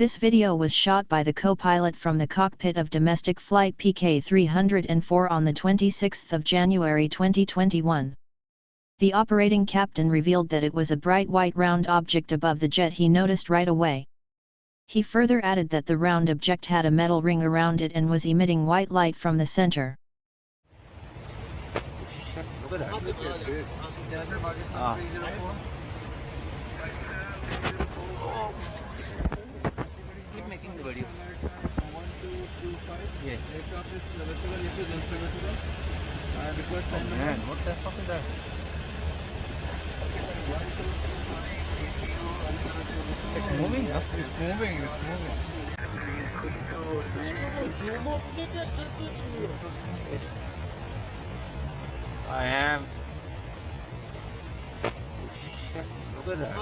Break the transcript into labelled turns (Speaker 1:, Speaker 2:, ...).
Speaker 1: This video was shot by the co-pilot from the cockpit of domestic flight PK304 on the 26th of January 2021. The operating captain revealed that it was a bright white round object above the jet he noticed right away. He further added that the round object had a metal ring around it and was emitting white light from the center.
Speaker 2: Keep making the video.
Speaker 3: 1225.
Speaker 2: Yeah.
Speaker 3: Aircraft is serviceable, it is unserviceable. Request time number.
Speaker 2: Man, what the fuck is that? It's moving, huh?
Speaker 3: It's moving, it's moving.
Speaker 2: Yes. I am.
Speaker 3: Look at that.